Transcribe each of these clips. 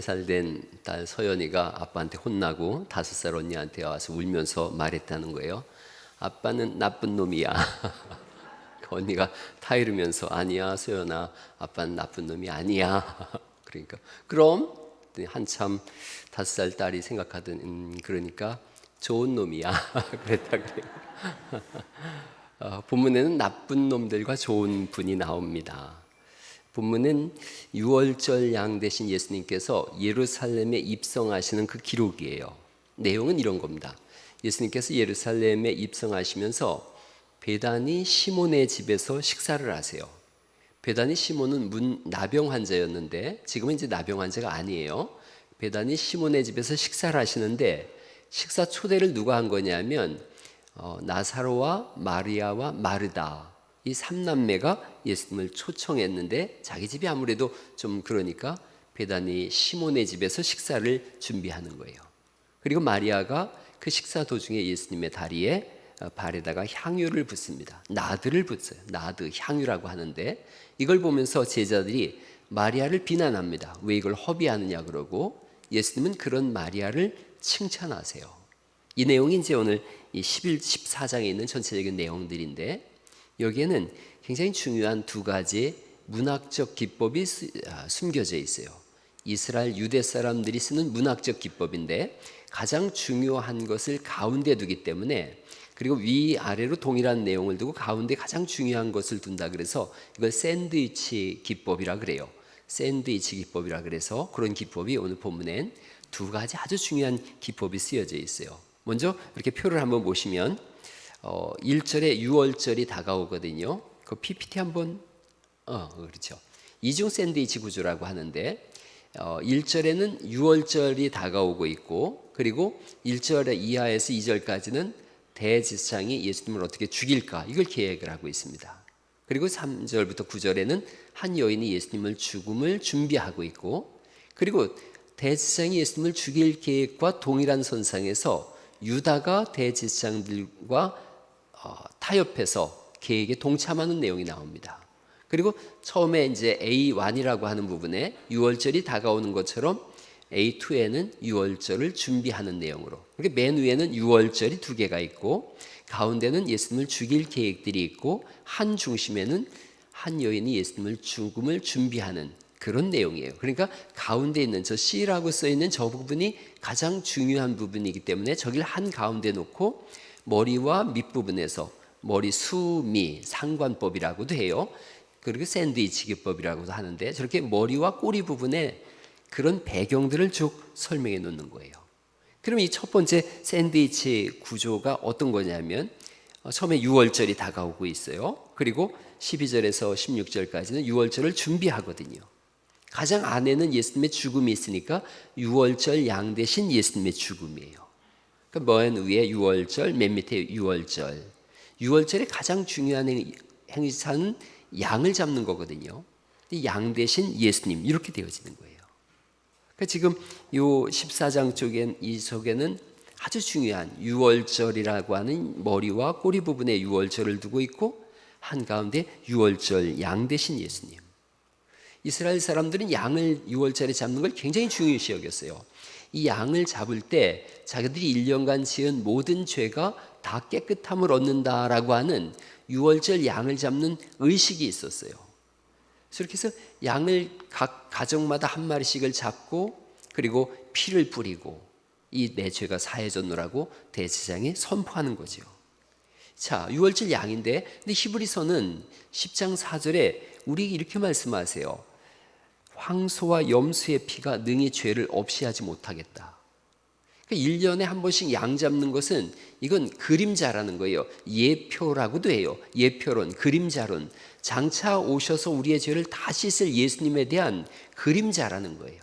3살 된 딸 서연이가 아빠한테 혼나고 5살 언니한테 와서 울면서 말했다는 거예요. 아빠는 나쁜 놈이야. 그 언니가 타이르면서 아니야 서연아, 아빠는 나쁜 놈이 아니야. 그러니까 그럼 한참 5살 딸이 생각하던 그러니까 좋은 놈이야. 그랬다 그래요. 본문에는 나쁜 놈들과 좋은 분이 나옵니다. 본문은 유월절 양 되신 예수님께서 예루살렘에 입성하시는 그 기록이에요. 내용은 이런 겁니다. 예수님께서 예루살렘에 입성하시면서 베다니 시몬의 집에서 식사를 하세요. 베다니 시몬은 나병 환자였는데 지금은 이제 나병 환자가 아니에요. 베다니 시몬의 집에서 식사를 하시는데 식사 초대를 누가 한 거냐면 나사로와 마리아와 마르다, 이 3남매가 예수님을 초청했는데 자기 집이 아무래도 좀 그러니까 베다니 시몬의 집에서 식사를 준비하는 거예요. 그리고 마리아가 그 식사 도중에 예수님의 다리에 발에다가 향유를 붓습니다. 나드를 붓어요. 나드, 향유라고 하는데 이걸 보면서 제자들이 마리아를 비난합니다. 왜 이걸 허비하느냐 그러고 예수님은 그런 마리아를 칭찬하세요. 이 내용이 이제 오늘 이 14장에 있는 전체적인 내용들인데 여기에는 굉장히 중요한 두 가지 문학적 기법이 숨겨져 있어요. 이스라엘 유대 사람들이 쓰는 문학적 기법인데 가장 중요한 것을 가운데 두기 때문에, 그리고 위아래로 동일한 내용을 두고 가운데 가장 중요한 것을 둔다 그래서 이걸 샌드위치 기법이라 그래요. 샌드위치 기법이라 그래서 그런 기법이 오늘 본문엔 두 가지 아주 중요한 기법이 쓰여져 있어요. 먼저 이렇게 표를 한번 보시면 1절에 유월절이 다가오거든요. 그 PPT 한번 그렇죠. 이중 샌드위치 구조라고 하는데 1절에는 유월절이 다가오고 있고, 그리고 1절 이하에서 2절까지는 대제사장이 예수님을 어떻게 죽일까 이걸 계획을 하고 있습니다. 그리고 3절부터 9절에는 한 여인이 예수님을 죽음을 준비하고 있고, 그리고 대제사장이 예수님을 죽일 계획과 동일한 선상에서 유다가 대제사장들과 타협해서 계획에 동참하는 내용이 나옵니다. 그리고 처음에 이제 A1이라고 하는 부분에 유월절이 다가오는 것처럼 A2에는 유월절을 준비하는 내용으로, 그러니까 맨 위에는 유월절이 두 개가 있고 가운데는 예수님을 죽일 계획들이 있고 한 중심에는 한 여인이 예수님을 죽음을 준비하는 그런 내용이에요. 그러니까 가운데 있는 저 C라고 써있는 저 부분이 가장 중요한 부분이기 때문에 저길 한 가운데 놓고 머리와 밑부분에서 머리 수미 상관법이라고도 해요. 그리고 샌드위치 기법이라고도 하는데 저렇게 머리와 꼬리 부분에 그런 배경들을 쭉 설명해 놓는 거예요. 그럼 이 첫 번째 샌드위치 구조가 어떤 거냐면 처음에 유월절이 다가오고 있어요. 그리고 12절에서 16절까지는 유월절을 준비하거든요. 가장 안에는 예수님의 죽음이 있으니까 유월절 양 대신 예수님의 죽음이에요. 그러니까 맨 위에 유월절, 맨 밑에 유월절. 유월절의 가장 중요한 행사는 양을 잡는 거거든요. 양 대신 예수님 이렇게 되어지는 거예요. 그러니까 지금 요 14장 쪽엔 이 속에는 아주 중요한 유월절이라고 하는 머리와 꼬리 부분에 유월절을 두고 있고 한가운데 유월절 양 대신 예수님. 이스라엘 사람들은 양을 유월절에 잡는 걸 굉장히 중요시 여겼어요. 이 양을 잡을 때 자기들이 1년간 지은 모든 죄가 다 깨끗함을 얻는다라고 하는 유월절 양을 잡는 의식이 있었어요. 그렇게 해서 양을 각 가정마다 한 마리씩을 잡고 그리고 피를 뿌리고 이 내 죄가 사해졌노라고 대제사장이 선포하는 거죠. 자, 유월절 양인데 근데 히브리서는 10장 4절에 우리 이렇게 말씀하세요. 황소와 염소의 피가 능히 죄를 없이 하지 못하겠다. 그러니까 1년에 한 번씩 양 잡는 것은 이건 그림자라는 거예요. 예표라고도 해요. 예표론, 그림자론. 장차 오셔서 우리의 죄를 다 씻을 예수님에 대한 그림자라는 거예요.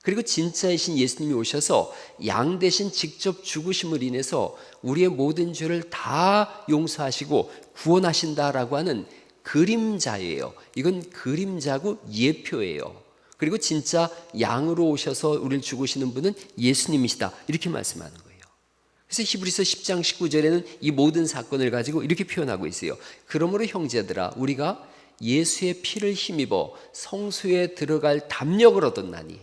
그리고 진짜이신 예수님이 오셔서 양 대신 직접 죽으심을 인해서 우리의 모든 죄를 다 용서하시고 구원하신다라고 하는 그림자예요. 이건 그림자고 예표예요. 그리고 진짜 양으로 오셔서 우리를 죽으시는 분은 예수님이시다 이렇게 말씀하는 거예요. 그래서 히브리서 10장 19절에는 이 모든 사건을 가지고 이렇게 표현하고 있어요. 그러므로 형제들아 우리가 예수의 피를 힘입어 성소에 들어갈 담력을 얻었나니.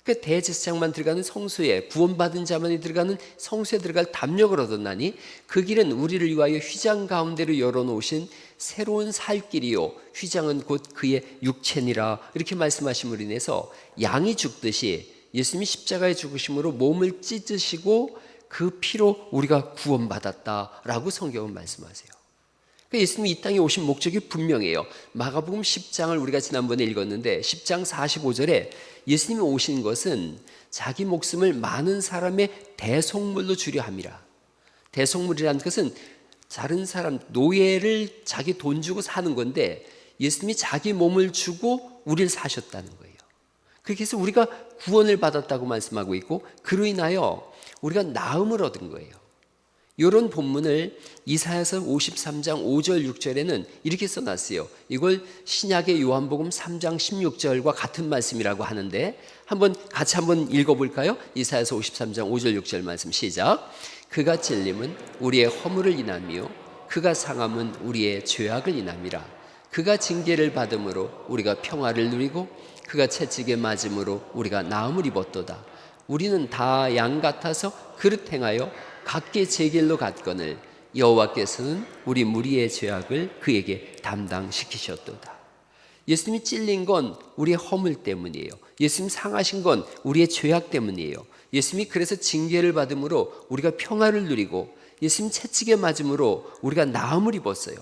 그 대제사장만 들어가는 성소에, 구원받은 자만이 들어가는 성소에 들어갈 담력을 얻었나니 그 길은 우리를 위하여 휘장 가운데로 열어놓으신 새로운 살 길이요 휘장은 곧 그의 육체니라. 이렇게 말씀하심으로 인해서 양이 죽듯이 예수님이 십자가에 죽으심으로 몸을 찢으시고 그 피로 우리가 구원받았다라고 성경은 말씀하세요. 그러니까 예수님이 이 땅에 오신 목적이 분명해요. 마가복음 10장을 우리가 지난번에 읽었는데 10장 45절에 예수님이 오신 것은 자기 목숨을 많은 사람의 대속물로 주려 함이라. 대속물이라는 것은 다른 사람, 노예를 자기 돈 주고 사는 건데 예수님이 자기 몸을 주고 우리를 사셨다는 거예요. 그렇게 해서 우리가 구원을 받았다고 말씀하고 있고 그로 인하여 우리가 나음을 얻은 거예요. 이런 본문을 이사야서 53장 5절 6절에는 이렇게 써놨어요. 이걸 신약의 요한복음 3장 16절과 같은 말씀이라고 하는데 같이 한번 읽어볼까요? 이사야서 53장 5절 6절 말씀 시작. 그가 찔림은 우리의 허물을 인하며 그가 상함은 우리의 죄악을 인함이라. 그가 징계를 받음으로 우리가 평화를 누리고 그가 채찍에 맞음으로 우리가 나음을 입었도다. 우리는 다 양 같아서 그릇 행하여 각기 제 길로 갔거늘 여호와께서는 우리 무리의 죄악을 그에게 담당시키셨도다. 예수님이 찔린 건 우리의 허물 때문이에요. 예수님 상하신 건 우리의 죄악 때문이에요. 예수님이 그래서 징계를 받음으로 우리가 평화를 누리고 예수님 채찍에 맞음으로 우리가 나음을 입었어요.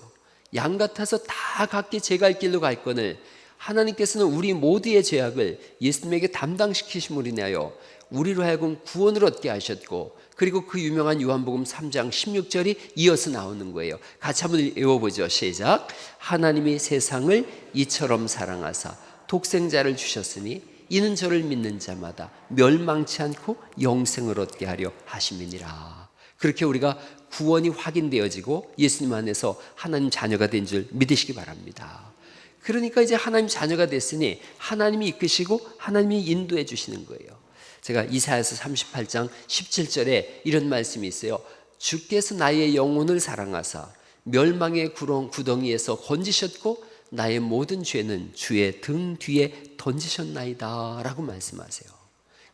양 같아서 다 각기 제 갈 길로 갔거늘 하나님께서는 우리 모두의 죄악을 예수님에게 담당시키심으로 인하여 우리로 하여금 구원을 얻게 하셨고 그리고 그 유명한 요한복음 3장 16절이 이어서 나오는 거예요. 같이 한번 외워보죠. 시작. 하나님이 세상을 이처럼 사랑하사 독생자를 주셨으니 이는 저를 믿는 자마다 멸망치 않고 영생을 얻게 하려 하심이니라. 그렇게 우리가 구원이 확인되어지고 예수님 안에서 하나님 자녀가 된 줄 믿으시기 바랍니다. 그러니까 이제 하나님 자녀가 됐으니 하나님이 이끄시고 하나님이 인도해 주시는 거예요. 제가 이사야서 38장 17절에 이런 말씀이 있어요. 주께서 나의 영혼을 사랑하사 멸망의 구덩이에서 건지셨고 나의 모든 죄는 주의 등 뒤에 던지셨나이다 라고 말씀하세요.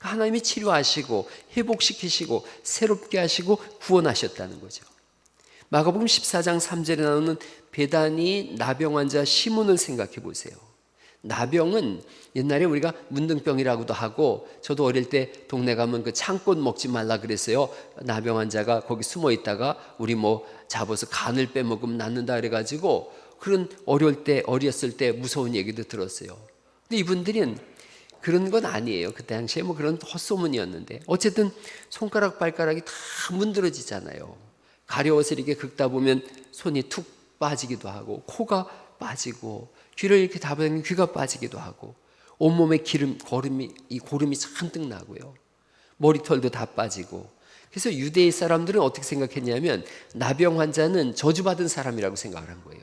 하나님이 치료하시고 회복시키시고 새롭게 하시고 구원하셨다는 거죠. 마가복음 14장 3절에 나오는 베다니 나병 환자 시몬을 생각해 보세요. 나병은 옛날에 우리가 문둥병이라고도 하고 저도 어릴 때 동네 가면 그 창꽃 먹지 말라 그랬어요. 나병 환자가 거기 숨어 있다가 우리 잡아서 간을 빼먹으면 낫는다 그래가지고 그런 어렸을 때 무서운 얘기도 들었어요. 근데 이분들은 그런 건 아니에요. 그 당시에 그런 헛소문이었는데 어쨌든 손가락 발가락이 다 문드러지잖아요. 가려워서 이렇게 긁다 보면 손이 툭 빠지기도 하고 코가 빠지고 귀를 이렇게 다보면 귀가 빠지기도 하고 온몸에 고름이 잔뜩 나고요. 머리털도 다 빠지고. 그래서 유대의 사람들은 어떻게 생각했냐면 나병 환자는 저주받은 사람이라고 생각을 한 거예요.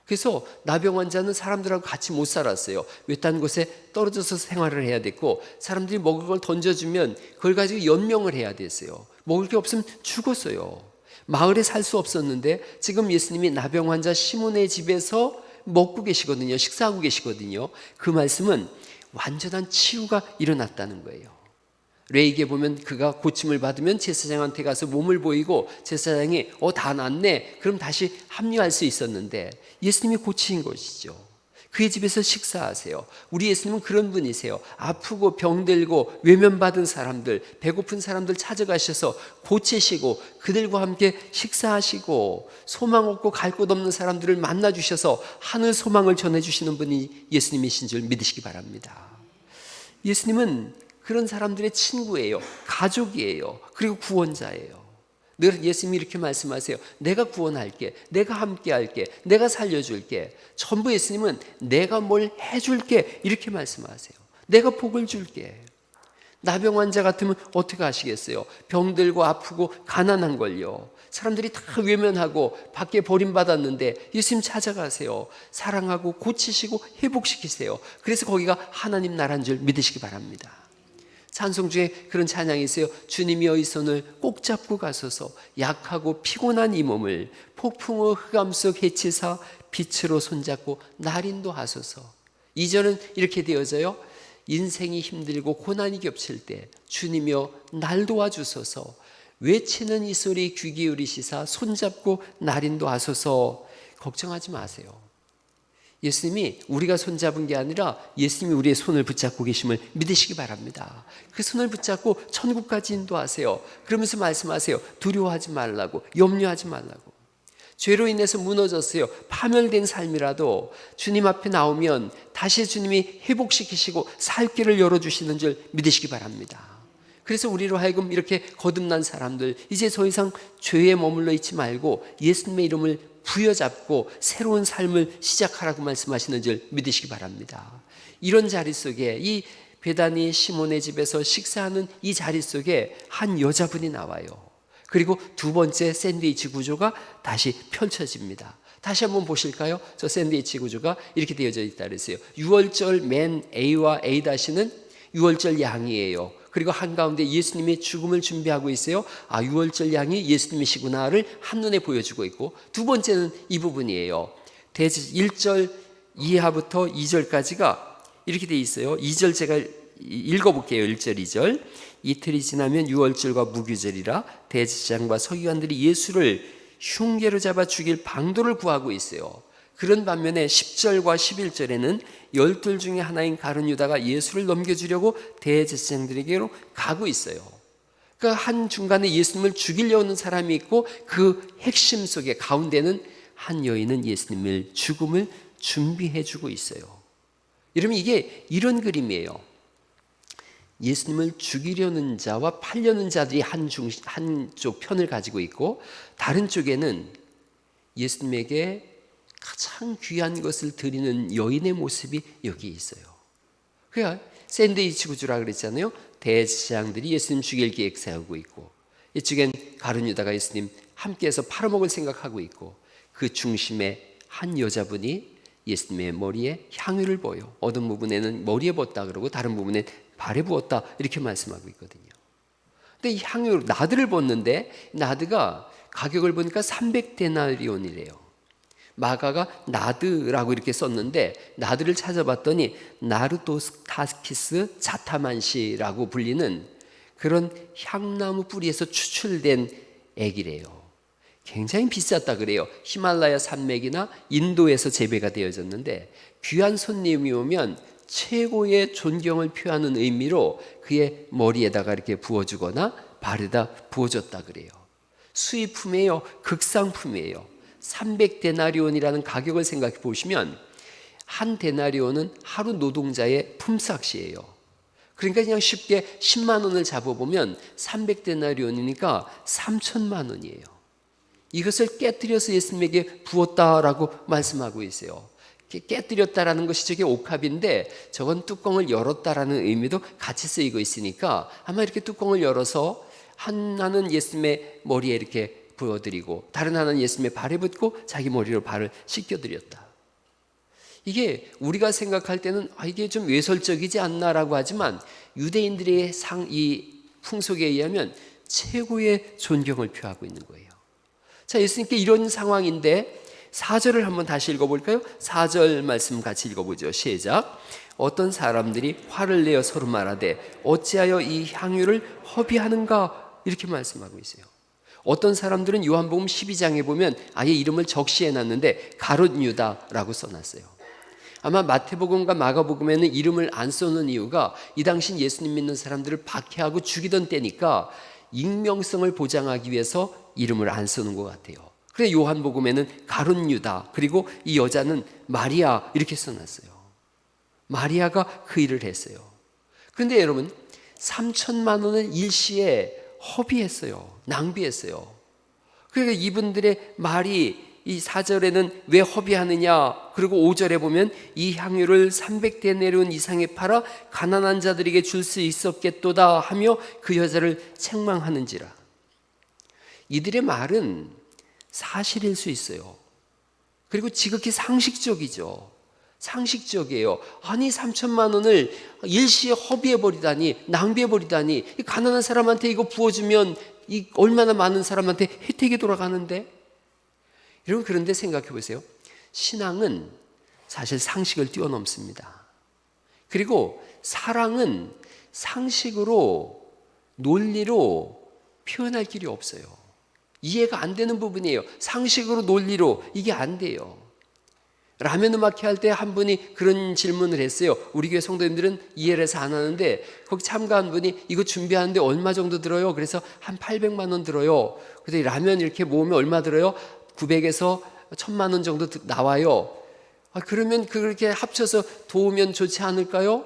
그래서 나병 환자는 사람들하고 같이 못 살았어요. 외딴 곳에 떨어져서 생활을 해야 됐고 사람들이 먹을 걸 던져주면 그걸 가지고 연명을 해야 됐어요. 먹을 게 없으면 죽었어요. 마을에 살 수 없었는데 지금 예수님이 나병 환자 시몬의 집에서 먹고 계시거든요. 식사하고 계시거든요. 그 말씀은 완전한 치유가 일어났다는 거예요. 레이기에 보면 그가 고침을 받으면 제사장한테 가서 몸을 보이고 제사장이 다 낫네 그럼 다시 합류할 수 있었는데 예수님이 고치신 것이죠. 그의 집에서 식사하세요. 우리 예수님은 그런 분이세요. 아프고 병들고 외면받은 사람들, 배고픈 사람들 찾아가셔서 고치시고 그들과 함께 식사하시고 소망 없고 갈 곳 없는 사람들을 만나주셔서 하늘 소망을 전해주시는 분이 예수님이신 줄 믿으시기 바랍니다. 예수님은 그런 사람들의 친구예요. 가족이에요. 그리고 구원자예요. 늘 예수님이 이렇게 말씀하세요. 내가 구원할게. 내가 함께 할게. 내가 살려줄게. 전부 예수님은 내가 뭘 해줄게. 이렇게 말씀하세요. 내가 복을 줄게. 나병 환자 같으면 어떻게 하시겠어요? 병들고 아프고 가난한 걸요. 사람들이 다 외면하고 밖에 버림받았는데 예수님 찾아가세요. 사랑하고 고치시고 회복시키세요. 그래서 거기가 하나님 나라인 줄 믿으시기 바랍니다. 찬송 중에 그런 찬양이 있어요. 주님이여 이 손을 꼭 잡고 가소서 약하고 피곤한 이 몸을 폭풍의 흑암 속 해치사 빛으로 손잡고 날 인도하소서. 2절은 이렇게 되어져요. 인생이 힘들고 고난이 겹칠 때 주님이여 날 도와주소서 외치는 이 소리 귀 기울이시사 손잡고 날 인도하소서. 걱정하지 마세요. 예수님이 우리가 손잡은 게 아니라 예수님이 우리의 손을 붙잡고 계심을 믿으시기 바랍니다. 그 손을 붙잡고 천국까지 인도하세요. 그러면서 말씀하세요. 두려워하지 말라고, 염려하지 말라고. 죄로 인해서 무너졌어요. 파멸된 삶이라도 주님 앞에 나오면 다시 주님이 회복시키시고 살 길을 열어주시는 줄 믿으시기 바랍니다. 그래서 우리로 하여금 이렇게 거듭난 사람들, 이제 더 이상 죄에 머물러 있지 말고 예수님의 이름을 부여잡고 새로운 삶을 시작하라고 말씀하시는 줄 믿으시기 바랍니다. 이런 자리 속에, 이 베다니 시몬의 집에서 식사하는 이 자리 속에 한 여자분이 나와요. 그리고 두 번째 샌드위치 구조가 다시 펼쳐집니다. 다시 한번 보실까요? 저 샌드위치 구조가 이렇게 되어져 있다 그랬어요. 6월절 맨 A와 A-는 6월절 양이에요. 그리고 한가운데 예수님의 죽음을 준비하고 있어요. 6월절 양이 예수님이시구나를 한눈에 보여주고 있고, 두 번째는 이 부분이에요. 1절 이하부터 2절까지가 이렇게 돼 있어요. 2절 제가 읽어볼게요. 1절 2절. 이틀이 지나면 6월절과 무교절이라 대제사장과 서기관들이 예수를 흉계로 잡아 죽일 방도를 구하고 있어요. 그런 반면에 10절과 11절에는 12 중에 하나인 가룟 유다가 예수를 넘겨주려고 대제사장들에게로 가고 있어요. 그러니까 한 중간에 예수님을 죽이려는 사람이 있고, 그 핵심 속에 가운데는 한 여인은 예수님의 죽음을 준비해 주고 있어요. 여러분, 이게 이런 그림이에요. 예수님을 죽이려는 자와 팔려는 자들이 한쪽 편을 가지고 있고, 다른 쪽에는 예수님에게 가장 귀한 것을 드리는 여인의 모습이 여기 있어요. 그러니까 샌드위치 구조라 그랬잖아요. 대제사장들이 예수님 죽일 계획 세우고 있고, 이쪽엔 가룟 유다가 예수님 함께해서 팔아먹을 생각하고 있고, 그 중심에 한 여자분이 예수님의 머리에 향유를 부어요. 어떤 부분에는 머리에 부었다 그러고 다른 부분에 발에 부었다 이렇게 말씀하고 있거든요. 근데 이 향유 나드를 부었는데, 나드가 가격을 보니까 300데나리온이래요. 마가가 나드라고 이렇게 썼는데, 나드를 찾아봤더니 나르도스타키스 자타만시라고 불리는 그런 향나무 뿌리에서 추출된 액이래요. 굉장히 비쌌다 그래요. 히말라야 산맥이나 인도에서 재배가 되어졌는데, 귀한 손님이 오면 최고의 존경을 표하는 의미로 그의 머리에다가 이렇게 부어주거나 발에다 부어줬다 그래요. 수입품이에요. 극상품이에요. 300데나리온이라는 가격을 생각해 보시면 한 데나리온은 하루 노동자의 품삯이에요. 그러니까 그냥 쉽게 10만 원을 잡아보면 300데나리온이니까 3천만 원이에요. 이것을 깨뜨려서 예수님에게 부었다라고 말씀하고 있어요. 깨뜨렸다라는 것이 저게 옥합인데, 저건 뚜껑을 열었다라는 의미도 같이 쓰이고 있으니까 아마 이렇게 뚜껑을 열어서 하나는 예수님의 머리에 이렇게 부어드리고 다른 하나는 예수님의 발에 붓고 자기 머리로 발을 씻겨드렸다. 이게 우리가 생각할 때는 이게 좀 외설적이지 않나라고 하지만, 유대인들의 이 풍속에 의하면 최고의 존경을 표하고 있는 거예요. 자, 예수님께 이런 상황인데 4절을 한번 다시 읽어볼까요? 4절 말씀 같이 읽어보죠. 시작. 어떤 사람들이 화를 내어 서로 말하되 어찌하여 이 향유를 허비하는가, 이렇게 말씀하고 있어요. 어떤 사람들은 요한복음 12장에 보면 아예 이름을 적시해놨는데 가룟 유다라고 써놨어요. 아마 마태복음과 마가복음에는 이름을 안 써놓은 이유가 이 당시 예수님 믿는 사람들을 박해하고 죽이던 때니까 익명성을 보장하기 위해서 이름을 안 써놓은 것 같아요. 그래서 요한복음에는 가룟 유다, 그리고 이 여자는 마리아 이렇게 써놨어요. 마리아가 그 일을 했어요. 그런데 여러분, 3천만 원을 일시에 허비했어요. 낭비했어요. 그러니까 이분들의 말이 이 4절에는 왜 허비하느냐, 그리고 5절에 보면 이 향유를 300데나리온 이상에 팔아 가난한 자들에게 줄 수 있었겠도다 하며 그 여자를 책망하는지라. 이들의 말은 사실일 수 있어요. 그리고 지극히 상식적이죠. 상식적이에요. 아니 3천만 원을 일시에 허비해버리다니, 낭비해버리다니, 이 가난한 사람한테 이거 부어주면 이 얼마나 많은 사람한테 혜택이 돌아가는데. 여러분, 그런데 생각해 보세요. 신앙은 사실 상식을 뛰어넘습니다. 그리고 사랑은 상식으로, 논리로 표현할 길이 없어요. 이해가 안 되는 부분이에요. 상식으로, 논리로 이게 안 돼요. 라면 음악회 할 때 한 분이 그런 질문을 했어요. 우리 교회 성도님들은 이해를 해서 안 하는데 거기 참가한 분이 이거 준비하는데 얼마 정도 들어요? 그래서 한 800만 원 들어요. 그래서 라면 이렇게 모으면 얼마 들어요? 900에서 1000만 원 정도 나와요. 그러면 그렇게 합쳐서 도우면 좋지 않을까요?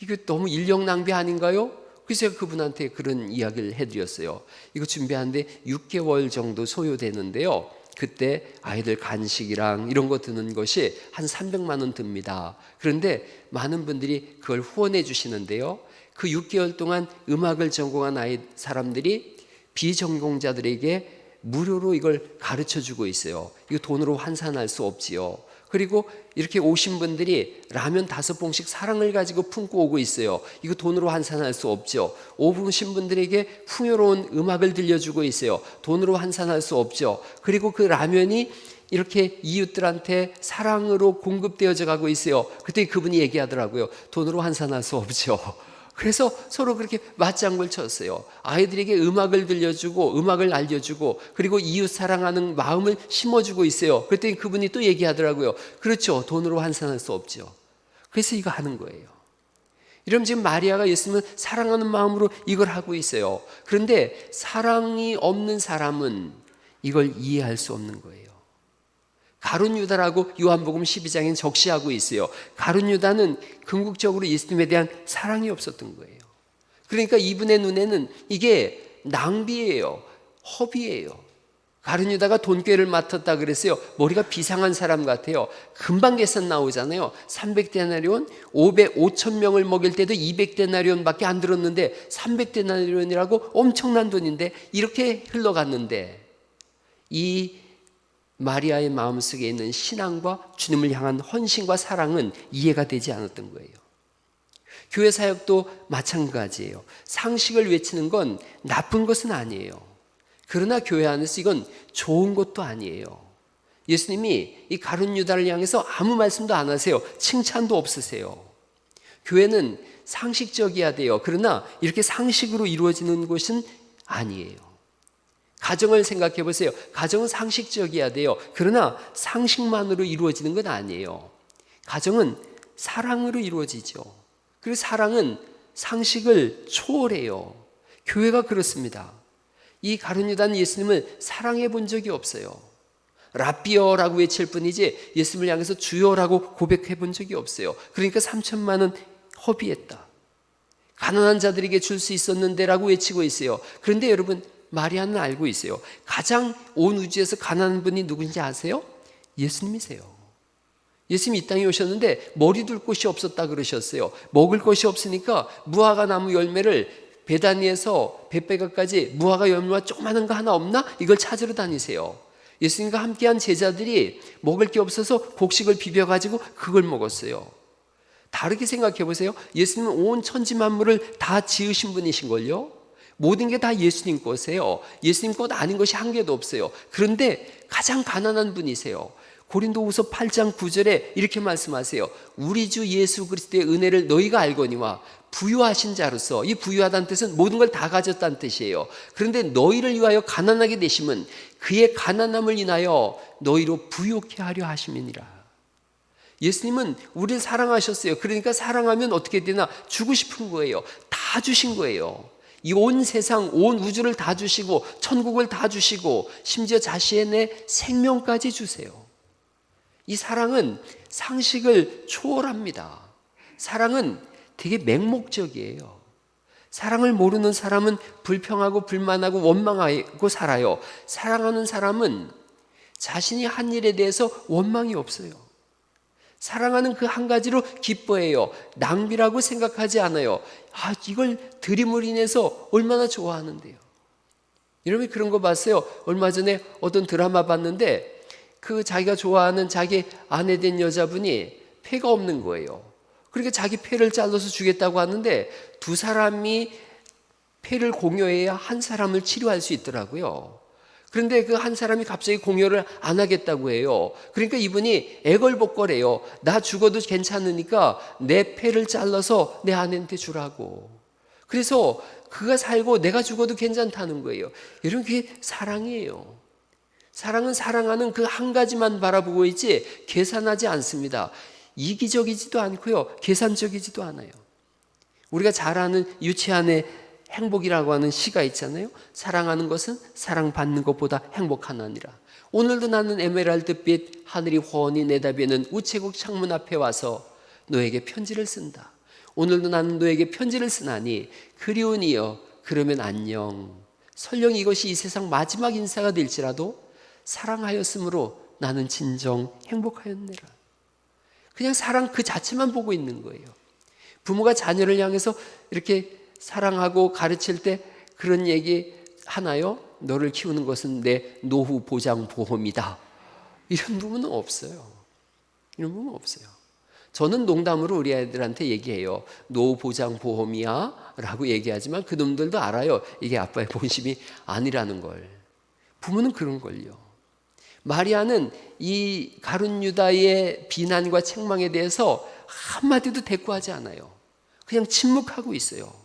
이거 너무 인력 낭비 아닌가요? 그래서 제가 그분한테 그런 이야기를 해드렸어요. 이거 준비하는데 6개월 정도 소요되는데요. 그때 아이들 간식이랑 이런 거 드는 것이 한 300만 원 듭니다. 그런데 많은 분들이 그걸 후원해 주시는데요. 그 6개월 동안 음악을 전공한 사람들이 비전공자들에게 무료로 이걸 가르쳐 주고 있어요. 이거 돈으로 환산할 수 없지요. 그리고 이렇게 오신 분들이 라면 5봉씩 사랑을 가지고 품고 오고 있어요. 이거 돈으로 환산할 수 없죠. 오신 분들에게 풍요로운 음악을 들려주고 있어요. 돈으로 환산할 수 없죠. 그리고 그 라면이 이렇게 이웃들한테 사랑으로 공급되어져 가고 있어요. 그때 그분이 얘기하더라고요. 돈으로 환산할 수 없죠. 그래서 서로 그렇게 맞장구를 쳤어요. 아이들에게 음악을 들려주고 음악을 알려주고 그리고 이웃 사랑하는 마음을 심어주고 있어요. 그랬더니 그분이 또 얘기하더라고요. 그렇죠. 돈으로 환산할 수 없죠. 그래서 이거 하는 거예요. 이러면 지금 마리아가 예수님을 사랑하는 마음으로 이걸 하고 있어요. 그런데 사랑이 없는 사람은 이걸 이해할 수 없는 거예요. 가룟 유다라고 요한복음 12장엔 적시하고 있어요. 가룟 유다는 궁극적으로 예수님에 대한 사랑이 없었던 거예요. 그러니까 이분의 눈에는 이게 낭비예요. 허비예요. 가룟 유다가 돈꾀를 맡았다 그랬어요. 머리가 비상한 사람 같아요. 금방 계산 나오잖아요. 300데나리온, 5,000명을 먹일 때도 200데나리온밖에 안 들었는데 300데나리온이라고 엄청난 돈인데 이렇게 흘러갔는데 이 마리아의 마음속에 있는 신앙과 주님을 향한 헌신과 사랑은 이해가 되지 않았던 거예요. 교회 사역도 마찬가지예요. 상식을 외치는 건 나쁜 것은 아니에요. 그러나 교회 안에서 이건 좋은 것도 아니에요. 예수님이 이 가룟 유다를 향해서 아무 말씀도 안 하세요. 칭찬도 없으세요. 교회는 상식적이어야 돼요. 그러나 이렇게 상식으로 이루어지는 것은 아니에요. 가정을 생각해 보세요. 가정은 상식적이어야 돼요. 그러나 상식만으로 이루어지는 건 아니에요. 가정은 사랑으로 이루어지죠. 그리고 사랑은 상식을 초월해요. 교회가 그렇습니다. 이 가룟 유다는 예수님을 사랑해 본 적이 없어요. 라비어라고 외칠 뿐이지 예수님을 향해서 주여라고 고백해 본 적이 없어요. 그러니까 3천만 원 허비했다. 가난한 자들에게 줄 수 있었는데라고 외치고 있어요. 그런데 여러분, 마리아는 알고 있어요. 가장 온 우주에서 가난한 분이 누군지 아세요? 예수님이세요. 예수님이 이 땅에 오셨는데 머리 둘 곳이 없었다 그러셨어요. 먹을 것이 없으니까 무화과 나무 열매를 베다니에서 벳베가까지 무화과 열매가 조그마한 거 하나 없나? 이걸 찾으러 다니세요. 예수님과 함께한 제자들이 먹을 게 없어서 곡식을 비벼가지고 그걸 먹었어요. 다르게 생각해 보세요. 예수님은 온 천지 만물을 다 지으신 분이신걸요. 모든 게 다 예수님 것이에요. 예수님 것 아닌 것이 한 개도 없어요. 그런데 가장 가난한 분이세요. 고린도후서 8장 9절에 이렇게 말씀하세요. 우리 주 예수 그리스도의 은혜를 너희가 알거니와 부유하신 자로서, 이 부유하다는 뜻은 모든 걸 다 가졌다는 뜻이에요. 그런데 너희를 위하여 가난하게 되심은 그의 가난함을 인하여 너희로 부유케 하려 하심이니라. 예수님은 우리를 사랑하셨어요. 그러니까 사랑하면 어떻게 되나? 주고 싶은 거예요. 다 주신 거예요. 이 온 세상, 온 우주를 다 주시고 천국을 다 주시고 심지어 자신의 생명까지 주세요. 이 사랑은 상식을 초월합니다. 사랑은 되게 맹목적이에요. 사랑을 모르는 사람은 불평하고 불만하고 원망하고 살아요. 사랑하는 사람은 자신이 한 일에 대해서 원망이 없어요. 사랑하는 그 한 가지로 기뻐해요. 낭비라고 생각하지 않아요. 이걸 드림으로 인해서 얼마나 좋아하는데요. 여러분 그런 거 봤어요? 얼마 전에 어떤 드라마 봤는데 그 자기가 좋아하는 자기 아내 된 여자분이 폐가 없는 거예요. 그러니까 자기 폐를 잘라서 주겠다고 하는데 두 사람이 폐를 공유해야 한 사람을 치료할 수 있더라고요. 그런데 그 한 사람이 갑자기 공여를 안 하겠다고 해요. 그러니까 이분이 애걸복걸해요. 나 죽어도 괜찮으니까 내 폐를 잘라서 내 아내한테 주라고. 그래서 그가 살고 내가 죽어도 괜찮다는 거예요. 여러분, 그게 사랑이에요. 사랑은 사랑하는 그 한 가지만 바라보고 있지 계산하지 않습니다. 이기적이지도 않고요, 계산적이지도 않아요. 우리가 잘 아는 유치한의 행복이라고 하는 시가 있잖아요. 사랑하는 것은 사랑받는 것보다 행복하나니라. 오늘도 나는 에메랄드빛 하늘이 훤히 내다비는 우체국 창문 앞에 와서 너에게 편지를 쓴다. 오늘도 나는 너에게 편지를 쓰나니 그리운 이여 그러면 안녕. 설령 이것이 이 세상 마지막 인사가 될지라도 사랑하였으므로 나는 진정 행복하였느라. 그냥 사랑 그 자체만 보고 있는 거예요. 부모가 자녀를 향해서 이렇게 사랑하고 가르칠 때 그런 얘기 하나요? 너를 키우는 것은 내 노후 보장 보험이다. 이런 부분은 없어요. 이런 부분은 없어요. 저는 농담으로 우리 아이들한테 얘기해요. 노후 보장 보험이야 라고 얘기하지만 그놈들도 알아요. 이게 아빠의 본심이 아니라는 걸. 부모는 그런 걸요. 마리아는 이 가룟 유다의 비난과 책망에 대해서 한마디도 대꾸하지 않아요. 그냥 침묵하고 있어요.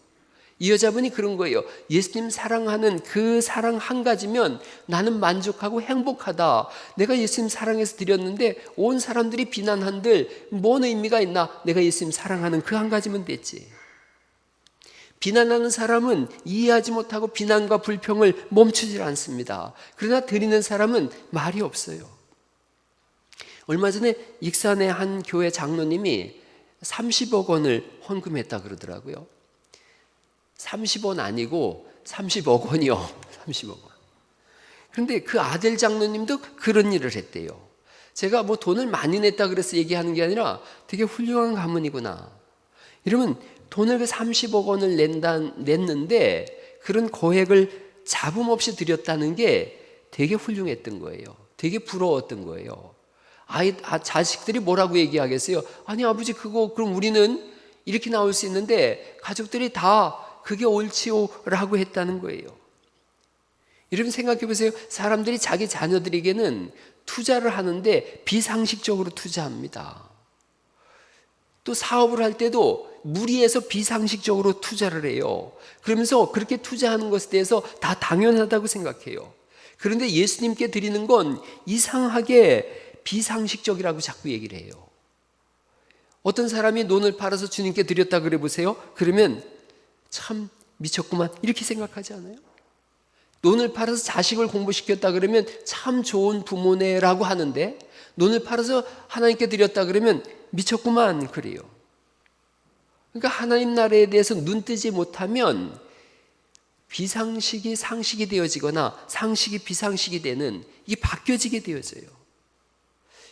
이 여자분이 그런 거예요. 예수님 사랑하는 그 사랑 한 가지면 나는 만족하고 행복하다. 내가 예수님 사랑해서 드렸는데 온 사람들이 비난한들 뭔 의미가 있나? 내가 예수님 사랑하는 그 한 가지면 됐지. 비난하는 사람은 이해하지 못하고 비난과 불평을 멈추질 않습니다. 그러나 드리는 사람은 말이 없어요. 얼마 전에 익산의 한 교회 장로님이 30억 원을 헌금했다 그러더라고요. 30원 아니고 30억 원이요. 30억 원. 그런데 그 아들 장로님도 그런 일을 했대요. 제가 뭐 돈을 많이 냈다 그래서 얘기하는 게 아니라 되게 훌륭한 가문이구나. 이러면 돈을 그 30억 원을 냈는데 그런 거액을 잡음 없이 드렸다는 게 되게 훌륭했던 거예요. 되게 부러웠던 거예요. 자식들이 뭐라고 얘기하겠어요? 아니 아버지 그거 그럼 우리는 이렇게 나올 수 있는데 가족들이 다 그게 옳지요라고 했다는 거예요. 여러분 생각해 보세요. 사람들이 자기 자녀들에게는 투자를 하는데 비상식적으로 투자합니다. 또 사업을 할 때도 무리해서 비상식적으로 투자를 해요. 그러면서 그렇게 투자하는 것에 대해서 다 당연하다고 생각해요. 그런데 예수님께 드리는 건 이상하게 비상식적이라고 자꾸 얘기를 해요. 어떤 사람이 논을 팔아서 주님께 드렸다 그래 보세요. 그러면 참 미쳤구만 이렇게 생각하지 않아요? 논을 팔아서 자식을 공부시켰다 그러면 참 좋은 부모네라고 하는데 논을 팔아서 하나님께 드렸다 그러면 미쳤구만 그래요. 그러니까 하나님 나라에 대해서 눈뜨지 못하면 비상식이 상식이 되어지거나 상식이 비상식이 되는 이게 바뀌어지게 되어져요.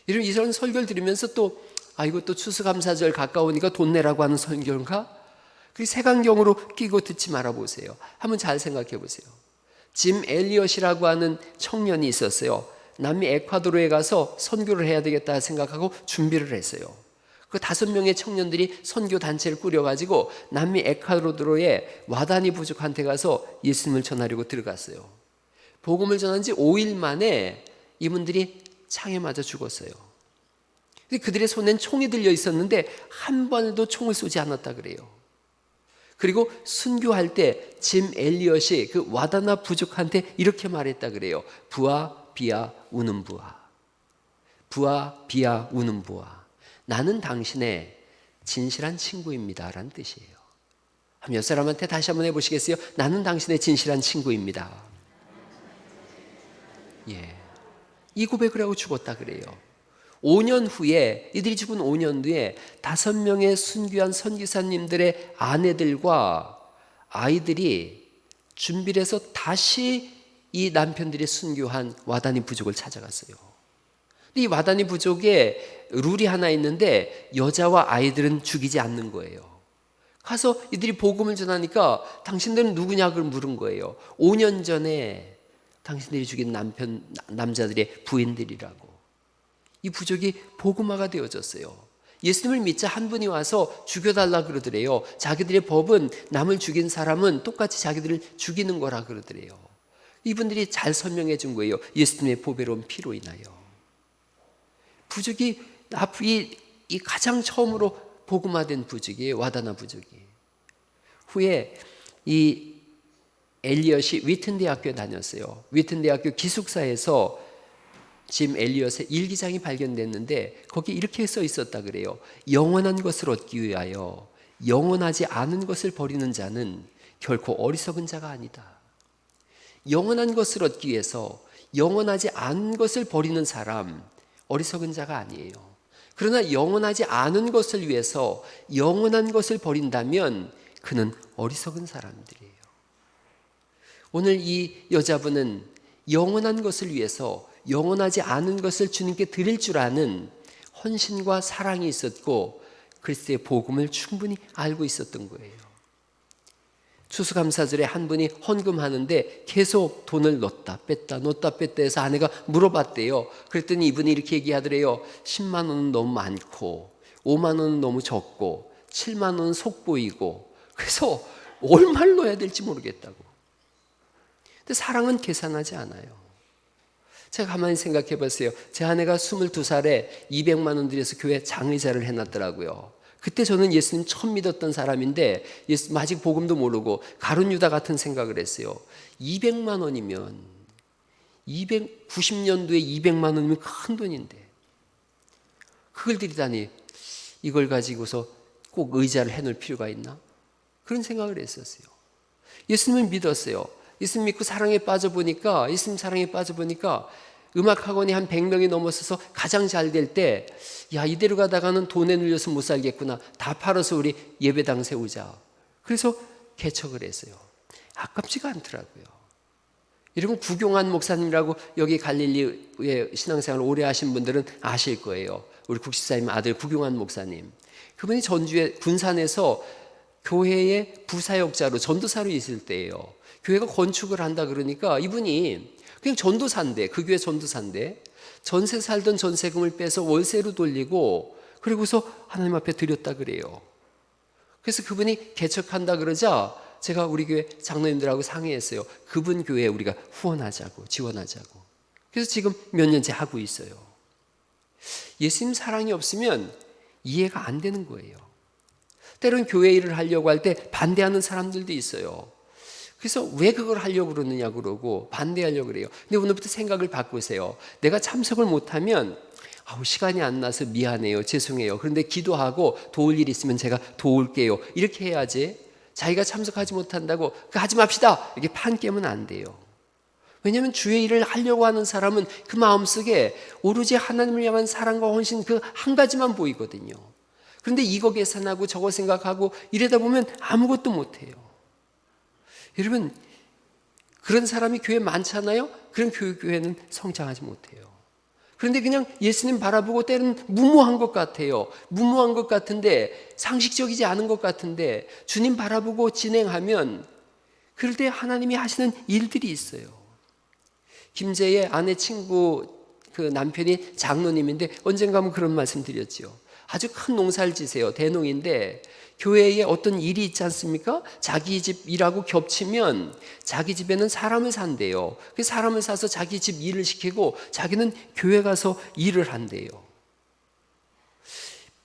여러분 이런 설교를 들으면서 또 이것도 추수감사절 가까우니까 돈 내라고 하는 설교인가? 그 색안경으로 끼고 듣지 말아보세요. 한번 잘 생각해 보세요. 짐 엘리엇이라고 하는 청년이 있었어요. 남미 에콰도르에 가서 선교를 해야 되겠다 생각하고 준비를 했어요. 그 5명의 청년들이 선교 단체를 꾸려가지고 남미 에콰도르의 와다니 부족한테 가서 예수님을 전하려고 들어갔어요. 복음을 전한 지 5일 만에 이분들이 창에 맞아 죽었어요. 그들의 손엔 총이 들려 있었는데 한 번도 총을 쏘지 않았다 그래요. 그리고 순교할 때 짐 엘리엇이 그 와다나 부족한테 이렇게 말했다 그래요. 부아 비아 우는 부아. 부아 비아 우는 부아. 나는 당신의 진실한 친구입니다 라는 뜻이에요. 몇 사람한테 다시 한번 해보시겠어요? 나는 당신의 진실한 친구입니다. 예, 이 고백을 하고 죽었다 그래요. 5년 후에 이들이 죽은 5년 뒤에 5명의 순교한 선교사님들의 아내들과 아이들이 준비를 해서 다시 이 남편들이 순교한 와다니 부족을 찾아갔어요. 이 와다니 부족에 룰이 하나 있는데 여자와 아이들은 죽이지 않는 거예요. 가서 이들이 복음을 전하니까 당신들은 누구냐고 물은 거예요. 5년 전에 당신들이 죽인 남자들의 부인들이라고. 이 부족이 복음화가 되어졌어요. 예수님을 믿자 한 분이 와서 죽여달라 그러더래요. 자기들의 법은 남을 죽인 사람은 똑같이 자기들을 죽이는 거라 그러더래요. 이분들이 잘 설명해 준 거예요. 예수님의 보배로운 피로 인하여. 부족이 이 가장 처음으로 복음화된 부족이에요. 와다나 부족이. 후에 이 엘리엇이 위튼 대학교에 다녔어요. 위튼 대학교 기숙사에서 짐 엘리엇의 일기장이 발견됐는데 거기 이렇게 써 있었다 그래요. 영원한 것을 얻기 위하여 영원하지 않은 것을 버리는 자는 결코 어리석은 자가 아니다. 영원한 것을 얻기 위해서 영원하지 않은 것을 버리는 사람 어리석은 자가 아니에요. 그러나 영원하지 않은 것을 위해서 영원한 것을 버린다면 그는 어리석은 사람들이에요. 오늘 이 여자분은 영원한 것을 위해서 영원하지 않은 것을 주님께 드릴 줄 아는 헌신과 사랑이 있었고 그리스도의 복음을 충분히 알고 있었던 거예요. 추수감사절에 한 분이 헌금하는데 계속 돈을 넣었다 뺐다 해서 아내가 물어봤대요. 그랬더니 이분이 이렇게 얘기하더래요. 10만 원은 너무 많고 5만 원은 너무 적고 7만 원은 속보이고 그래서 얼마를 넣어야 될지 모르겠다고. 근데 사랑은 계산하지 않아요. 제가 가만히 생각해 봤어요. 제 아내가 22살에 200만 원 들여서 교회 장의자를 해놨더라고요. 그때 저는 예수님 처음 믿었던 사람인데 예수님 아직 복음도 모르고 가룟 유다 같은 생각을 했어요. 200만 원이면 290년도에 200만 원이면 큰 돈인데 그걸 드리다니 이걸 가지고서 꼭 의자를 해놓을 필요가 있나? 그런 생각을 했었어요. 예수님을 믿었어요. 예수님 믿고 사랑에 빠져보니까 예수님 사랑에 빠져보니까 음악학원이 한 100명이 넘어서서 가장 잘 될 때 야 이대로 가다가는 돈에 눌려서 못 살겠구나. 다 팔아서 우리 예배당 세우자. 그래서 개척을 했어요. 아깝지가 않더라고요. 여러분 구경환 목사님이라고 여기 갈릴리에 신앙생활을 오래 하신 분들은 아실 거예요. 우리 국십사님 아들 구경환 목사님. 그분이 전주에 군산에서 교회의 부사역자로 전도사로 있을 때예요. 교회가 건축을 한다 그러니까 이분이 그냥 전도사인데 그 교회 전도사인데 전세 살던 전세금을 빼서 월세로 돌리고 그리고서 하나님 앞에 드렸다 그래요. 그래서 그분이 개척한다 그러자 제가 우리 교회 장로님들하고 상의했어요. 그분 교회에 우리가 후원하자고 지원하자고. 그래서 지금 몇 년째 하고 있어요. 예수님 사랑이 없으면 이해가 안 되는 거예요. 때로는 교회 일을 하려고 할 때 반대하는 사람들도 있어요. 그래서 왜 그걸 하려고 그러느냐 그러고 반대하려고 그래요. 근데 오늘부터 생각을 바꾸세요. 내가 참석을 못하면 시간이 안 나서 미안해요. 죄송해요. 그런데 기도하고 도울 일 있으면 제가 도울게요. 이렇게 해야지. 자기가 참석하지 못한다고 하지 맙시다. 이렇게 판 깨면 안 돼요. 왜냐하면 주의 일을 하려고 하는 사람은 그 마음속에 오로지 하나님을 향한 사랑과 헌신 그 한 가지만 보이거든요. 그런데 이거 계산하고 저거 생각하고 이러다 보면 아무것도 못해요. 여러분 그런 사람이 교회에 많잖아요. 그런 교회는 성장하지 못해요. 그런데 그냥 예수님 바라보고 때로는 무모한 것 같아요. 무모한 것 같은데 상식적이지 않은 것 같은데 주님 바라보고 진행하면 그럴 때 하나님이 하시는 일들이 있어요. 김제의 아내 친구 그 남편이 장로님인데 언젠가 한번 그런 말씀 드렸죠. 아주 큰 농사를 지세요. 대농인데 교회에 어떤 일이 있지 않습니까? 자기 집 일하고 겹치면 자기 집에는 사람을 산대요. 그 사람을 사서 자기 집 일을 시키고 자기는 교회 가서 일을 한대요.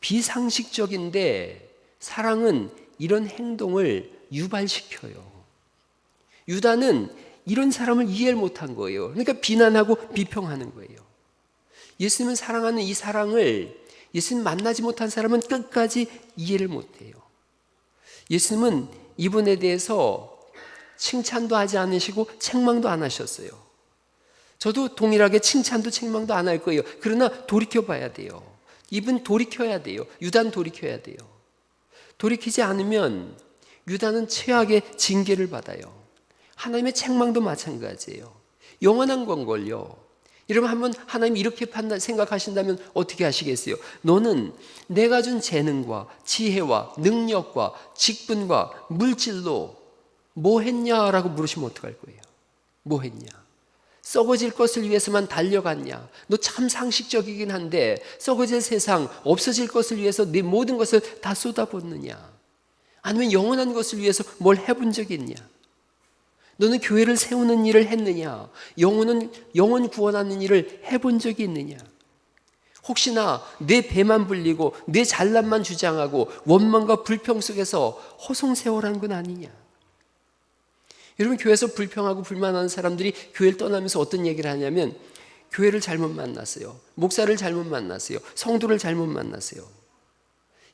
비상식적인데 사랑은 이런 행동을 유발시켜요. 유다는 이런 사람을 이해를 못한 거예요. 그러니까 비난하고 비평하는 거예요. 예수님은 사랑하는 이 사랑을 예수님 만나지 못한 사람은 끝까지 이해를 못해요. 예수님은 이분에 대해서 칭찬도 하지 않으시고 책망도 안 하셨어요. 저도 동일하게 칭찬도 책망도 안 할 거예요. 그러나 돌이켜 봐야 돼요. 이분 돌이켜야 돼요. 유다는 돌이켜야 돼요. 돌이키지 않으면 유다는 최악의 징계를 받아요. 하나님의 책망도 마찬가지예요. 영원한 건걸요. 여러분 한번 하나님 이렇게 생각하신다면 어떻게 하시겠어요? 너는 내가 준 재능과 지혜와 능력과 직분과 물질로 뭐 했냐라고 물으시면 어떡할 거예요? 뭐 했냐? 썩어질 것을 위해서만 달려갔냐? 너 참 상식적이긴 한데 썩어질 세상 없어질 것을 위해서 네 모든 것을 다 쏟아붓느냐? 아니면 영원한 것을 위해서 뭘 해본 적이 있냐? 너는 교회를 세우는 일을 했느냐? 영혼 구원하는 일을 해본 적이 있느냐? 혹시나 내 배만 불리고 내 잘남만 주장하고 원망과 불평 속에서 허송세월한 건 아니냐? 여러분, 교회에서 불평하고 불만하는 사람들이 교회를 떠나면서 어떤 얘기를 하냐면 교회를 잘못 만났어요. 목사를 잘못 만났어요. 성도를 잘못 만났어요.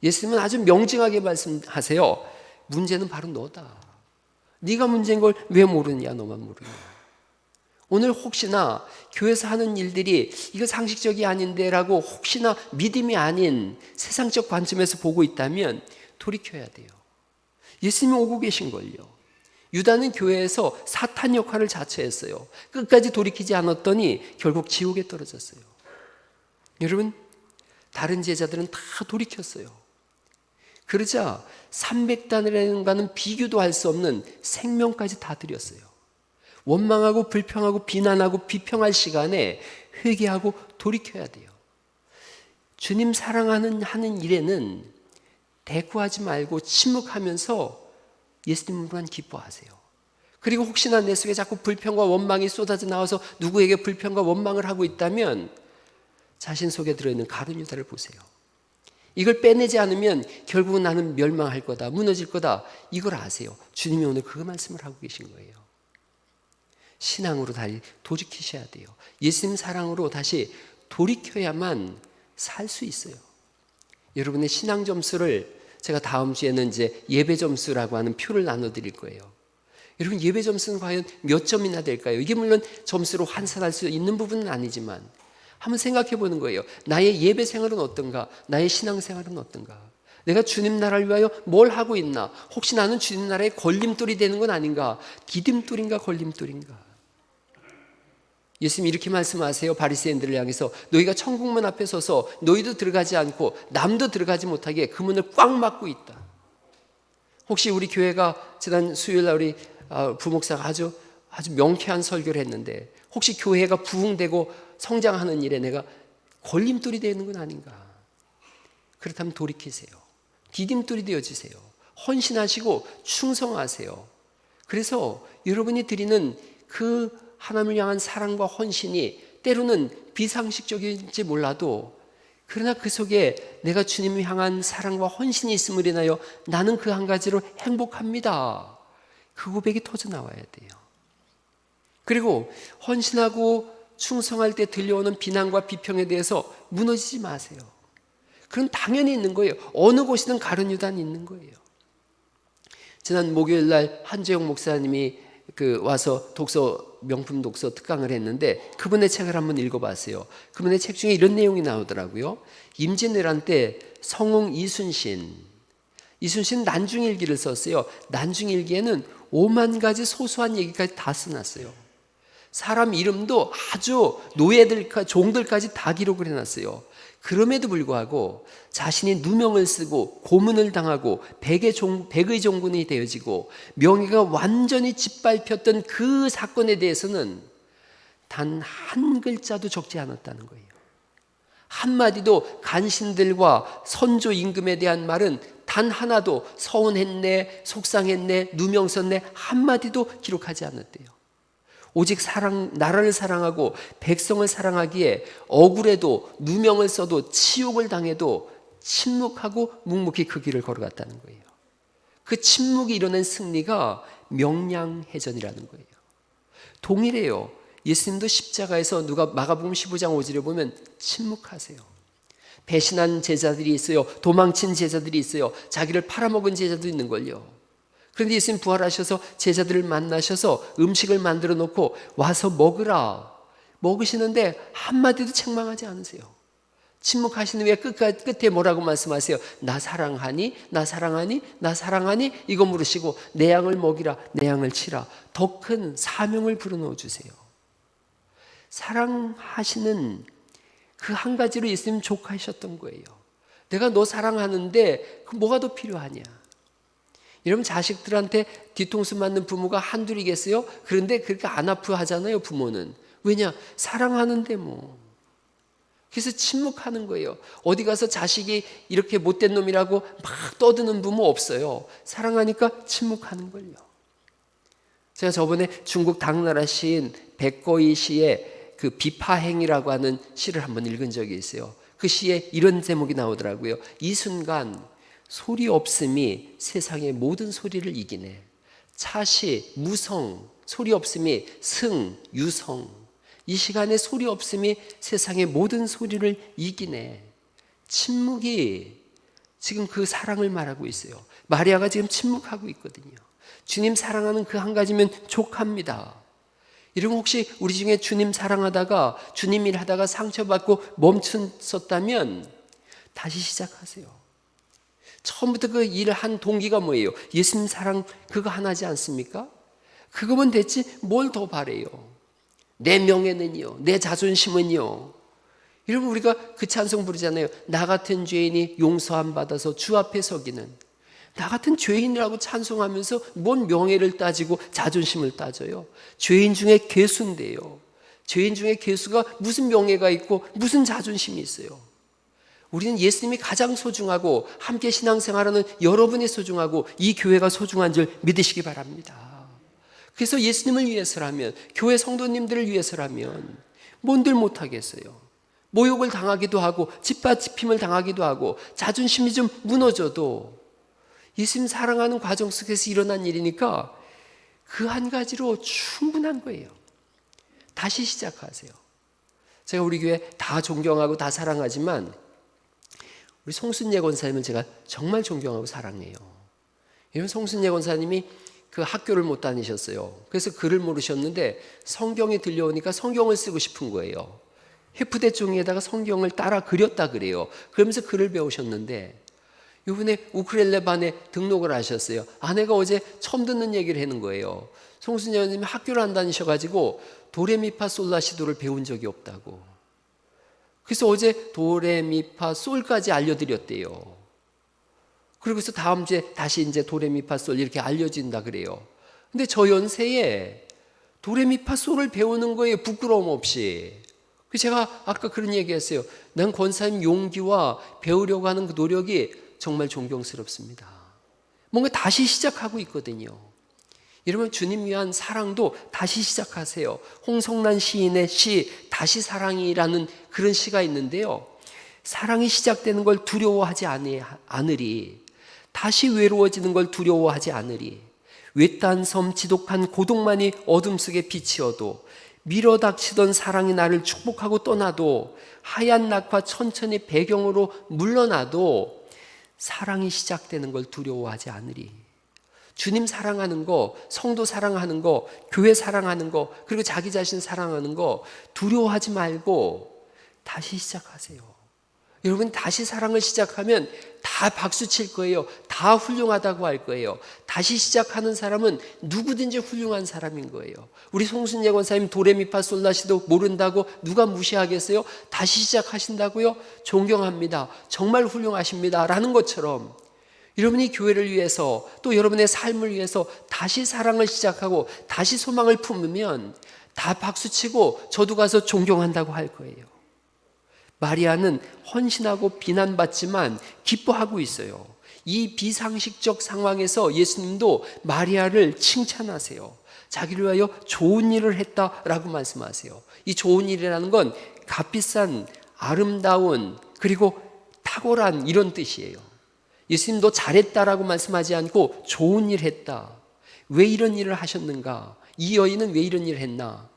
예수님은 아주 명징하게 말씀하세요. 문제는 바로 너다. 네가 문제인 걸 왜 모르느냐? 너만 모르냐? 오늘 혹시나 교회에서 하는 일들이 이거 상식적이 아닌데 라고 혹시나 믿음이 아닌 세상적 관점에서 보고 있다면 돌이켜야 돼요. 예수님이 오고 계신걸요. 유다는 교회에서 사탄 역할을 자처했어요. 끝까지 돌이키지 않았더니 결국 지옥에 떨어졌어요. 여러분, 다른 제자들은 다 돌이켰어요. 그러자 300단이라는 비교도 할 수 없는 생명까지 다 드렸어요. 원망하고 불평하고 비난하고 비평할 시간에 회개하고 돌이켜야 돼요. 주님 사랑하는 일에는 대꾸하지 말고 침묵하면서 예수님만 기뻐하세요. 그리고 혹시나 내 속에 자꾸 불평과 원망이 쏟아져 나와서 누구에게 불평과 원망을 하고 있다면 자신 속에 들어있는 가룟 유다를 보세요. 이걸 빼내지 않으면 결국은 나는 멸망할 거다, 무너질 거다, 이걸 아세요. 주님이 오늘 그 말씀을 하고 계신 거예요. 신앙으로 다시 돌이키셔야 돼요. 예수님 사랑으로 다시 돌이켜야만 살 수 있어요. 여러분의 신앙 점수를 제가 다음 주에는 이제 예배 점수라고 하는 표를 나눠드릴 거예요. 여러분, 예배 점수는 과연 몇 점이나 될까요? 이게 물론 점수로 환산할 수 있는 부분은 아니지만 한번 생각해 보는 거예요. 나의 예배 생활은 어떤가? 나의 신앙 생활은 어떤가? 내가 주님 나라를 위하여 뭘 하고 있나? 혹시 나는 주님 나라의 걸림돌이 되는 건 아닌가? 디딤돌인가 걸림돌인가? 예수님이 이렇게 말씀하세요. 바리새인들을 향해서 너희가 천국문 앞에 서서 너희도 들어가지 않고 남도 들어가지 못하게 그 문을 꽉 막고 있다. 혹시 우리 교회가 지난 수요일 날 우리 부목사가 아주 명쾌한 설교를 했는데 혹시 교회가 부흥되고 성장하는 일에 내가 걸림돌이 되는 건 아닌가? 그렇다면 돌이키세요. 디딤돌이 되어주세요. 헌신하시고 충성하세요. 그래서 여러분이 드리는 그 하나님을 향한 사랑과 헌신이 때로는 비상식적일지 몰라도 그러나 그 속에 내가 주님을 향한 사랑과 헌신이 있음을 인하여 나는 그 한 가지로 행복합니다. 그 고백이 터져나와야 돼요. 그리고 헌신하고 충성할 때 들려오는 비난과 비평에 대해서 무너지지 마세요. 그건 당연히 있는 거예요. 어느 곳이든 가룟 유다는 있는 거예요. 지난 목요일 날 한재용 목사님이 와서 명품 독서 특강을 했는데 그분의 책을 한번 읽어봤어요. 그분의 책 중에 이런 내용이 나오더라고요. 임진왜란 때 성웅 이순신 난중일기를 썼어요. 난중일기에는 5만 가지 소소한 얘기까지 다 써놨어요. 사람 이름도 아주 종들까지 다 기록을 해놨어요. 그럼에도 불구하고 자신이 누명을 쓰고 고문을 당하고 백의 종군이 되어지고 명예가 완전히 짓밟혔던 그 사건에 대해서는 단 한 글자도 적지 않았다는 거예요. 한마디도 간신들과 선조 임금에 대한 말은 단 하나도 서운했네, 속상했네, 누명 썼네 한마디도 기록하지 않았대요. 오직 나라를 사랑하고 백성을 사랑하기에 억울해도 누명을 써도 치욕을 당해도 침묵하고 묵묵히 그 길을 걸어갔다는 거예요. 그 침묵이 이뤄낸 승리가 명량해전이라는 거예요. 동일해요. 예수님도 십자가에서 마가복음 15장 5절에 보면 침묵하세요. 배신한 제자들이 있어요. 도망친 제자들이 있어요. 자기를 팔아먹은 제자도 있는 걸요. 그런데 예수님 부활하셔서 제자들을 만나셔서 음식을 만들어 놓고 와서 먹으라. 먹으시는데 한마디도 책망하지 않으세요. 침묵하시는 후에 끝에 뭐라고 말씀하세요? 나 사랑하니? 나 사랑하니? 나 사랑하니? 이거 물으시고 내 양을 먹이라, 내 양을 치라. 더 큰 사명을 불어넣어 주세요. 사랑하시는 그 한 가지로 예수님 족하셨던 거예요. 내가 너 사랑하는데 그 뭐가 더 필요하냐? 여러분, 자식들한테 뒤통수 맞는 부모가 한둘이겠어요? 그런데 그렇게 안 아프하잖아요, 부모는. 왜냐? 사랑하는데 뭐. 그래서 침묵하는 거예요. 어디 가서 자식이 이렇게 못된 놈이라고 막 떠드는 부모 없어요. 사랑하니까 침묵하는 걸요. 제가 저번에 중국 당나라 시인 백거이 시의 그 비파행이라고 하는 시를 한번 읽은 적이 있어요. 그 시에 이런 제목이 나오더라고요. 이 순간 소리 없음이 세상의 모든 소리를 이기네. 차시, 무성, 소리 없음이 승, 유성. 이 시간에 소리 없음이 세상의 모든 소리를 이기네. 침묵이 지금 그 사랑을 말하고 있어요. 마리아가 지금 침묵하고 있거든요. 주님 사랑하는 그 한 가지면 족합니다. 이러면 혹시 우리 중에 주님 사랑하다가 주님 일하다가 상처받고 멈췄었다면 다시 시작하세요. 처음부터 그 일을 한 동기가 뭐예요? 예수님 사랑 그거 하나지 않습니까? 그거면 됐지 뭘 더 바래요? 내 명예는요, 내 자존심은요. 이러면 우리가 그 찬송 부르잖아요. 나 같은 죄인이 용서함 받아서 주 앞에 서기는. 나 같은 죄인이라고 찬송하면서 뭔 명예를 따지고 자존심을 따져요? 죄인 중에 괴수인데요. 죄인 중에 괴수가 무슨 명예가 있고 무슨 자존심이 있어요? 우리는 예수님이 가장 소중하고 함께 신앙생활하는 여러분이 소중하고 이 교회가 소중한 줄 믿으시기 바랍니다. 그래서 예수님을 위해서라면, 교회 성도님들을 위해서라면 뭔들 못하겠어요. 모욕을 당하기도 하고 짓밟힘을 당하기도 하고 자존심이 좀 무너져도 예수님 사랑하는 과정 속에서 일어난 일이니까 그 한 가지로 충분한 거예요. 다시 시작하세요. 제가 우리 교회 다 존경하고 다 사랑하지만 우리 송순예 권사님을 제가 정말 존경하고 사랑해요. 이런 송순예 권사님이 그 학교를 못 다니셨어요. 그래서 글을 모르셨는데 성경이 들려오니까 성경을 쓰고 싶은 거예요. 해프대 종이에다가 성경을 따라 그렸다 그래요. 그러면서 글을 배우셨는데 이번에 우크렐레 반에 등록을 하셨어요. 아내가 어제 처음 듣는 얘기를 하는 거예요. 송순여님이 학교를 안 다니셔가지고 도레미파솔라시도를 배운 적이 없다고. 그래서 어제 도레미파솔까지 알려드렸대요. 그리고서 다음 주에 다시 이제 도레미파솔 이렇게 알려진다 그래요. 근데 저 연세에 도레미파솔을 배우는 거에 부끄러움 없이. 제가 아까 그런 얘기했어요. 난 권사님 용기와 배우려고 하는 그 노력이 정말 존경스럽습니다. 뭔가 다시 시작하고 있거든요. 여러분 주님 위한 사랑도 다시 시작하세요. 홍성란 시인의 시 다시 사랑이라는 그런 시가 있는데요. 사랑이 시작되는 걸 두려워하지 않으리. 다시 외로워지는 걸 두려워하지 않으리. 외딴 섬 지독한 고독만이 어둠 속에 비치어도 밀어닥치던 사랑이 나를 축복하고 떠나도 하얀 낙화 천천히 배경으로 물러나도 사랑이 시작되는 걸 두려워하지 않으리. 주님 사랑하는 거, 성도 사랑하는 거, 교회 사랑하는 거, 그리고 자기 자신 사랑하는 거 두려워하지 말고 다시 시작하세요. 여러분 다시 사랑을 시작하면 다 박수 칠 거예요. 다 훌륭하다고 할 거예요. 다시 시작하는 사람은 누구든지 훌륭한 사람인 거예요. 우리 송순예 권사님 도레미파솔라시도 모른다고 누가 무시하겠어요? 다시 시작하신다고요? 존경합니다. 정말 훌륭하십니다. 라는 것처럼 여러분이 교회를 위해서 또 여러분의 삶을 위해서 다시 사랑을 시작하고 다시 소망을 품으면 다 박수치고 저도 가서 존경한다고 할 거예요. 마리아는 헌신하고 비난받지만 기뻐하고 있어요. 이 비상식적 상황에서 예수님도 마리아를 칭찬하세요. 자기를 위하여 좋은 일을 했다라고 말씀하세요. 이 좋은 일이라는 건 값비싼 아름다운 그리고 탁월한 이런 뜻이에요. 예수님도 잘했다라고 말씀하지 않고 좋은 일 했다. 왜 이런 일을 하셨는가? 이 여인은 왜 이런 일을 했나?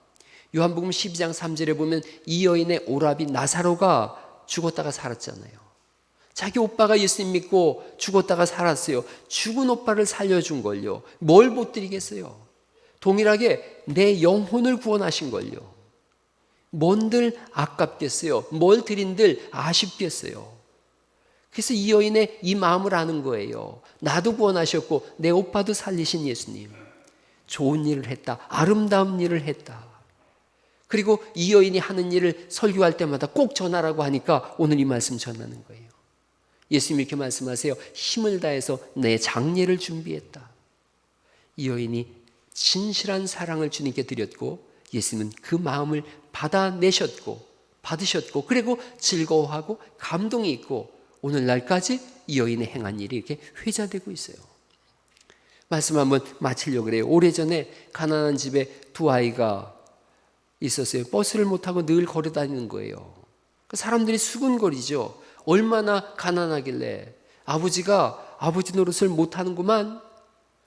요한복음 12장 3절에 보면 이 여인의 오라비 나사로가 죽었다가 살았잖아요. 자기 오빠가 예수님 믿고 죽었다가 살았어요. 죽은 오빠를 살려준 걸요. 뭘 못 드리겠어요? 동일하게 내 영혼을 구원하신 걸요. 뭔들 아깝겠어요? 뭘 드린들 아쉽겠어요? 그래서 이 여인의 이 마음을 아는 거예요. 나도 구원하셨고 내 오빠도 살리신 예수님. 좋은 일을 했다. 아름다운 일을 했다. 그리고 이 여인이 하는 일을 설교할 때마다 꼭 전하라고 하니까 오늘 이 말씀 전하는 거예요. 예수님이 이렇게 말씀하세요. 힘을 다해서 내 장례를 준비했다. 이 여인이 진실한 사랑을 주님께 드렸고 예수님은 그 마음을 받으셨고 그리고 즐거워하고 감동이 있고 오늘날까지 이 여인의 행한 일이 이렇게 회자되고 있어요. 말씀 한번 마치려고 그래요. 오래전에 가난한 집에 두 아이가 있었어요. 버스를 못 타고 늘 걸어 다니는 거예요. 사람들이 수군거리죠. 얼마나 가난하길래 아버지가 아버지 노릇을 못 하는구만.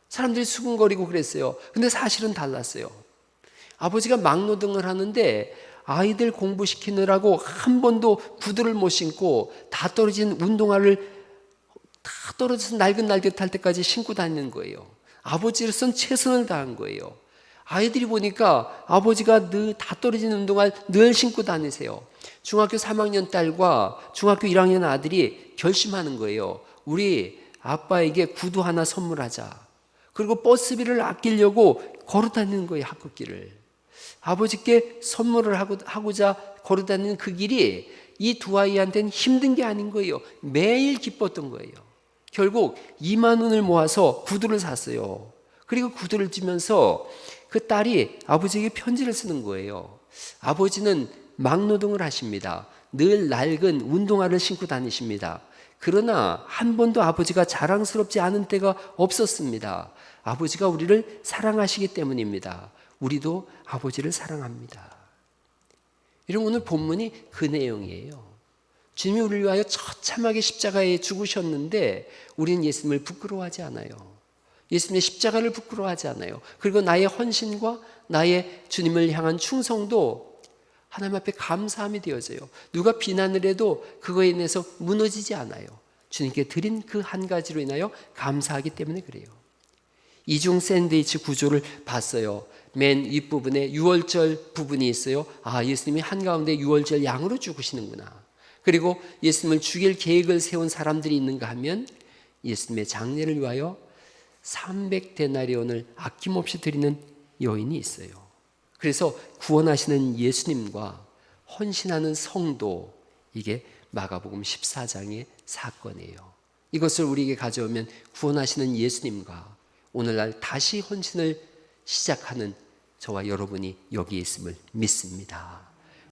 사람들이 수군거리고 그랬어요. 근데 사실은 달랐어요. 아버지가 막노동을 하는데 아이들 공부시키느라고 한 번도 구두를 못 신고 다 떨어진 운동화를 다 떨어져서 낡은 날개탈 때까지 신고 다니는 거예요. 아버지로서는 최선을 다한 거예요. 아이들이 보니까 아버지가 늘 다 떨어진 운동화 늘 신고 다니세요. 중학교 3학년 딸과 중학교 1학년 아들이 결심하는 거예요. 우리 아빠에게 구두 하나 선물하자. 그리고 버스비를 아끼려고 걸어 다니는 거예요, 학급길을. 아버지께 선물을 하고자 걸어 다니는 그 길이 이 두 아이한테는 힘든 게 아닌 거예요. 매일 기뻤던 거예요. 결국 2만 원을 모아서 구두를 샀어요. 그리고 구두를 주면서 그 딸이 아버지에게 편지를 쓰는 거예요. 아버지는 막노동을 하십니다. 늘 낡은 운동화를 신고 다니십니다. 그러나 한 번도 아버지가 자랑스럽지 않은 때가 없었습니다. 아버지가 우리를 사랑하시기 때문입니다. 우리도 아버지를 사랑합니다. 이런 오늘 본문이 그 내용이에요. 주님이 우리를 위하여 처참하게 십자가에 죽으셨는데 우리는 예수님을 부끄러워하지 않아요. 예수님의 십자가를 부끄러워하지 않아요. 그리고 나의 헌신과 나의 주님을 향한 충성도 하나님 앞에 감사함이 되어져요. 누가 비난을 해도 그거에 인해서 무너지지 않아요. 주님께 드린 그 한 가지로 인하여 감사하기 때문에 그래요. 이중 샌드위치 구조를 봤어요. 맨 윗부분에 6월절 부분이 있어요. 아, 예수님이 한가운데 6월절 양으로 죽으시는구나. 그리고 예수님을 죽일 계획을 세운 사람들이 있는가 하면 예수님의 장례를 위하여 300데나리온을 아낌없이 드리는 여인이 있어요. 그래서 구원하시는 예수님과 헌신하는 성도, 이게 마가복음 14장의 사건이에요. 이것을 우리에게 가져오면 구원하시는 예수님과 오늘날 다시 헌신을 시작하는 저와 여러분이 여기에 있음을 믿습니다.